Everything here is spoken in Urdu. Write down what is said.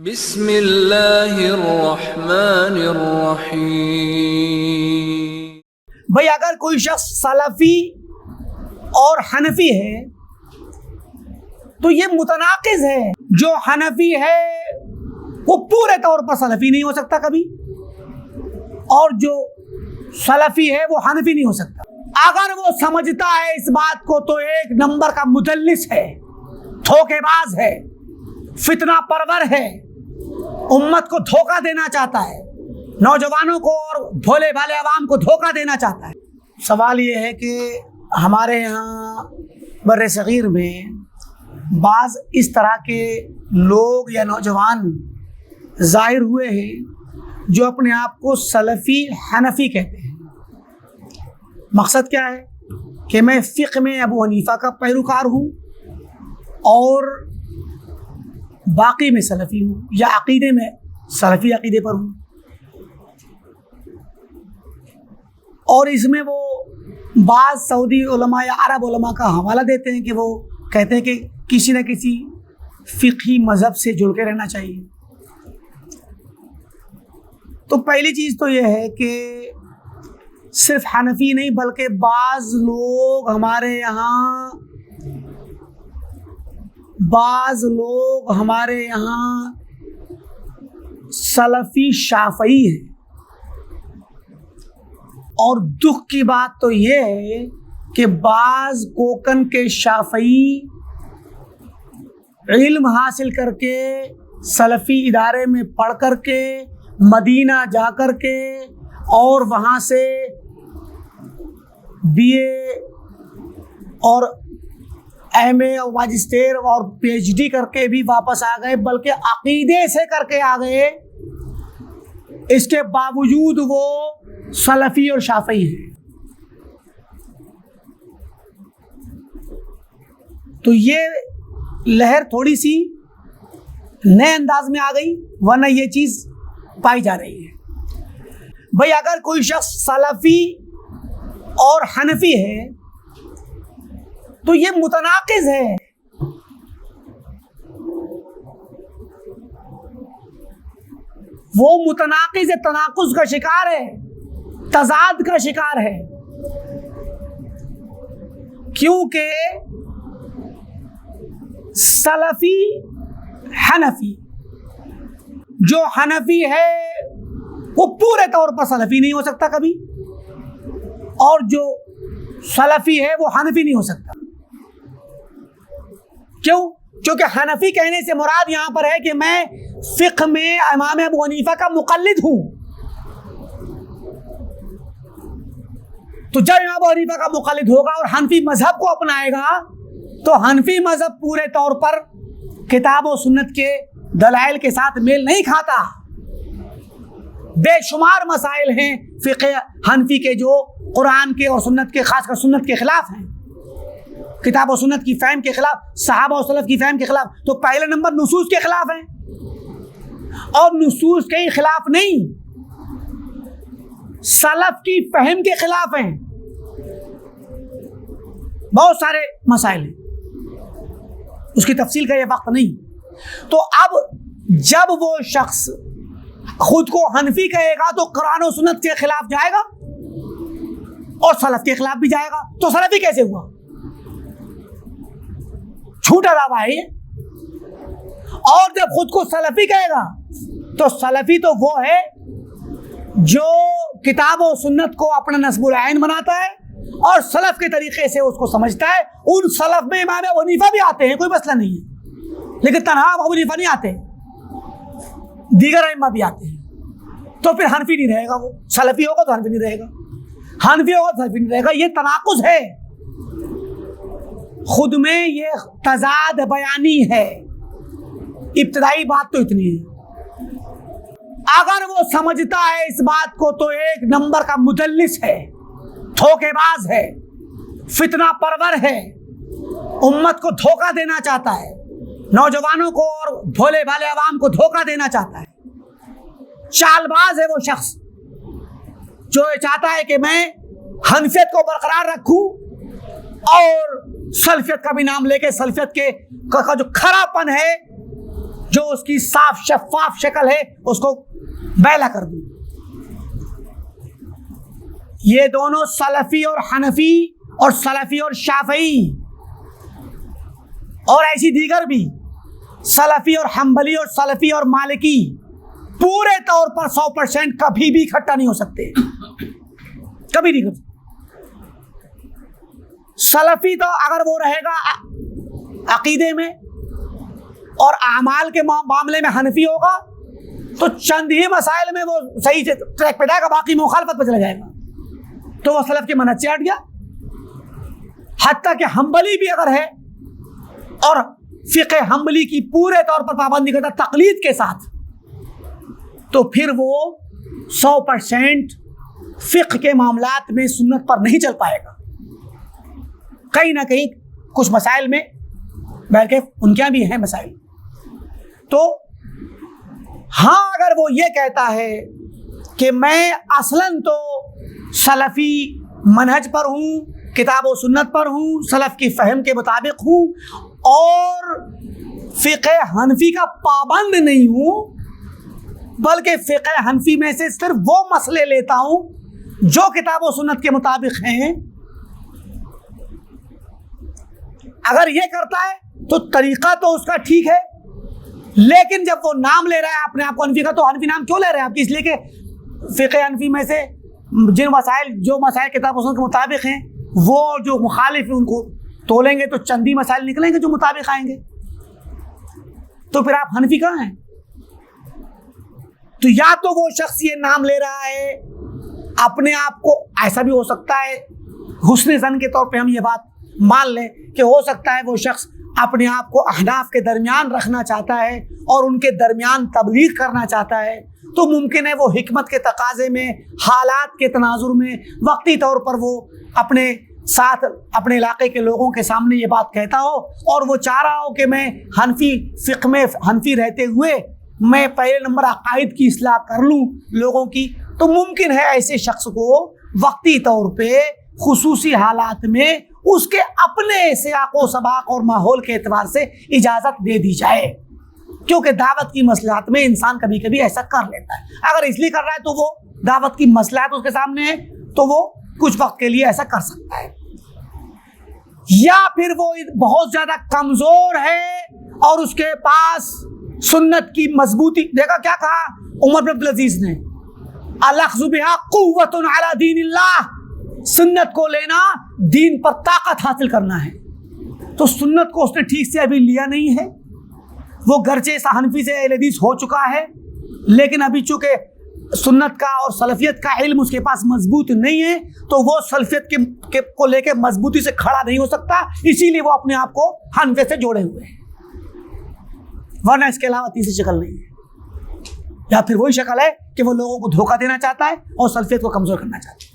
بسم اللہ الرحمن الرحیم۔ بھئی اگر کوئی شخص سلفی اور حنفی ہے تو یہ متناقض ہے۔ جو حنفی ہے وہ پورے طور پر سلفی نہیں ہو سکتا کبھی، اور جو سلفی ہے وہ حنفی نہیں ہو سکتا۔ اگر وہ سمجھتا ہے اس بات کو تو ایک نمبر کا مدلس ہے، دھوکے باز ہے، فتنہ پرور ہے، امت کو دھوکہ دینا چاہتا ہے، نوجوانوں کو اور بھولے بھالے عوام کو دھوکہ دینا چاہتا ہے۔ سوال یہ ہے کہ ہمارے یہاں بر صغیر میں بعض اس طرح کے لوگ یا نوجوان ظاہر ہوئے ہیں جو اپنے آپ کو سلفی حنفی کہتے ہیں۔ مقصد کیا ہے کہ میں فقہ میں ابو حنیفہ کا پیروکار ہوں اور باقی میں سلفی ہوں، یا عقیدے میں سلفی عقیدے پر ہوں، اور اس میں وہ بعض سعودی علماء یا عرب علماء کا حوالہ دیتے ہیں کہ وہ کہتے ہیں کہ کسی نہ کسی فقہی مذہب سے جڑ کے رہنا چاہیے۔ تو پہلی چیز تو یہ ہے کہ صرف حنفی نہیں بلکہ بعض لوگ ہمارے یہاں سلفی شافعی ہیں، اور دکھ کی بات تو یہ ہے کہ بعض کوکن کے شافعی علم حاصل کر کے سلفی ادارے میں پڑھ کر کے مدینہ جا کر کے اور وہاں سے بی اے اور ایم اے اور ماجسٹر اور پی ایچ ڈی کر کے بھی واپس آ گئے، بلکہ عقیدے سے کر کے آ گئے، اس کے باوجود وہ سلفی اور شافعی ہیں۔ تو یہ لہر تھوڑی سی نئے انداز میں آ گئی، ورنہ یہ چیز پائی جا رہی ہے۔ بھئی اگر کوئی شخص سلفی اور حنفی ہے تو یہ متناقض ہے۔ وہ متناقض ہے، تناقض کا شکار ہے، تضاد کا شکار ہے، کیونکہ سلفی حنفی، جو حنفی ہے وہ پورے طور پر سلفی نہیں ہو سکتا کبھی، اور جو سلفی ہے وہ حنفی نہیں ہو سکتا۔ کیوں؟ کیونکہ حنفی کہنے سے مراد یہاں پر ہے کہ میں فقہ میں امام ابو حنیفہ کا مقلد ہوں۔ تو جب امام ابو حنیفہ کا مقلد ہوگا اور حنفی مذہب کو اپنائے گا تو حنفی مذہب پورے طور پر کتاب و سنت کے دلائل کے ساتھ میل نہیں کھاتا۔ بے شمار مسائل ہیں فقہ حنفی کے جو قرآن کے اور سنت کے، خاص کر سنت کے خلاف ہیں، کتاب و سنت کی فہم کے خلاف، صحابہ و سلف کی فہم کے خلاف۔ تو پہلے نمبر نصوص کے خلاف ہیں، اور نصوص کے ہی خلاف نہیں، سلف کی فہم کے خلاف ہیں۔ بہت سارے مسائل ہیں، اس کی تفصیل کا یہ وقت نہیں۔ تو اب جب وہ شخص خود کو حنفی کہے گا تو قرآن و سنت کے خلاف جائے گا اور سلف کے خلاف بھی جائے گا، تو سلفی کیسے ہوا؟ جھوٹا دعویٰ ہے یہ۔ اور جب خود کو سلفی کہے گا تو سلفی تو وہ ہے جو کتاب و سنت کو اپنا نصب العین بناتا ہے اور سلف کے طریقے سے اس کو سمجھتا ہے۔ ان سلف میں امام ابو حنیفہ بھی آتے ہیں، کوئی مسئلہ نہیں ہے، لیکن تنہا ابو حنیفہ نہیں آتے، دیگر ائمہ بھی آتے ہیں۔ تو پھر حنفی نہیں رہے گا، وہ سلفی ہوگا تو حنفی نہیں رہے گا، حنفی ہوگا تو سلفی نہیں رہے گا۔ یہ تناقض ہے، خود میں یہ تضاد بیانی ہے۔ ابتدائی بات تو اتنی ہے۔ اگر وہ سمجھتا ہے اس بات کو تو ایک نمبر کا مدلس ہے، دھوکے باز ہے، فتنہ پرور ہے، امت کو دھوکہ دینا چاہتا ہے، نوجوانوں کو اور بھولے بھالے عوام کو دھوکہ دینا چاہتا ہے، چال باز ہے وہ شخص جو چاہتا ہے کہ میں حنفیت کو برقرار رکھوں اور سلفیت کا بھی نام لے کے سلفیت کا جو کھرا پن ہے جو اس کی صاف شفاف شکل ہے اس کو بیلا کر دوں. یہ دونوں سلفی اور حنفی اور سلفی اور شافعی اور ایسی دیگر بھی سلفی اور حنبلی اور سلفی اور مالکی پورے طور پر 100% کبھی بھی اکٹھا نہیں ہو سکتے, کبھی نہیں کر سکتے. سلفی تو اگر وہ رہے گا عقیدے میں اور اعمال کے معاملے میں حنفی ہوگا تو چند ہی مسائل میں وہ صحیح ٹریک پہ جائے گا, باقی مخالفت پہ چلا جائے گا, تو وہ سلف کے منہج سے ہٹ گیا. حتیٰ کہ حنبلی بھی اگر ہے اور فقہ حنبلی کی پورے طور پر پابندی کرتا تقلید کے ساتھ, تو پھر وہ 100% فقہ کے معاملات میں سنت پر نہیں چل پائے گا. کہیں نہ کہیں کچھ مسائل میں بلکہ ان کے بھی ہیں مسائل. تو ہاں اگر وہ یہ کہتا ہے کہ میں اصلاً تو سلفی منہج پر ہوں, کتاب و سنت پر ہوں, سلف کی فہم کے مطابق ہوں اور فقہ حنفی کا پابند نہیں ہوں, بلکہ فقہ حنفی میں سے صرف وہ مسئلے لیتا ہوں جو کتاب و سنت کے مطابق ہیں, اگر یہ کرتا ہے تو طریقہ تو اس کا ٹھیک ہے, لیکن جب وہ نام لے رہا ہے اپنے آپ کو حنفی کا, تو حنفی نام کیوں لے رہے ہیں آپ کی؟ اس لیے کہ فقہ حنفی میں سے جو مسائل کتاب و سنت کے مطابق ہیں وہ جو مخالف ہیں ان کو تولیں گے تو چندی مسائل نکلیں گے جو مطابق آئیں گے, تو پھر آپ حنفی کہاں ہیں؟ تو یا تو وہ شخص یہ نام لے رہا ہے اپنے آپ کو, ایسا بھی ہو سکتا ہے حسن ظن کے طور پہ ہم یہ بات مان لیں کہ ہو سکتا ہے وہ شخص اپنے آپ کو احناف کے درمیان رکھنا چاہتا ہے اور ان کے درمیان تبلیغ کرنا چاہتا ہے, تو ممکن ہے وہ حکمت کے تقاضے میں, حالات کے تناظر میں وقتی طور پر وہ اپنے ساتھ اپنے علاقے کے لوگوں کے سامنے یہ بات کہتا ہو اور وہ چاہ رہا ہو کہ میں حنفی فقہ میں حنفی رہتے ہوئے میں پہلے نمبر عقائد کی اصلاح کر لوں لوگوں کی. تو ممکن ہے ایسے شخص کو وقتی طور پہ خصوصی حالات میں اس کے اپنے سیاق و سباق اور ماحول کے اعتبار سے اجازت دے دی جائے, کیونکہ دعوت کی مصلحت میں انسان کبھی کبھی ایسا کر لیتا ہے. اگر اس لیے کر رہا ہے تو وہ دعوت کی مصلحت اس کے سامنے ہے تو وہ کچھ وقت کے لیے ایسا کر سکتا ہے, یا پھر وہ بہت زیادہ کمزور ہے اور اس کے پاس سنت کی مضبوطی. دیکھا کیا کہا عمر بن عبدالعزیز نے, الاخذ بها قوت علی دین اللہ, سنت کو لینا دین پر طاقت حاصل کرنا ہے. تو سنت کو اس نے ٹھیک سے ابھی لیا نہیں ہے, وہ گرچہ حنفی سے اہل حدیث ہو چکا ہے لیکن ابھی چونکہ سنت کا اور سلفیت کا علم اس کے پاس مضبوط نہیں ہے تو وہ سلفیت کو لے کے مضبوطی سے کھڑا نہیں ہو سکتا, اسی لیے وہ اپنے آپ کو حنفی سے جوڑے ہوئے ہیں, ورنہ اس کے علاوہ تیسری شکل نہیں ہے. یا پھر وہی شکل ہے کہ وہ لوگوں کو دھوکہ دینا چاہتا ہے اور سلفیت کو کمزور کرنا چاہتا ہے.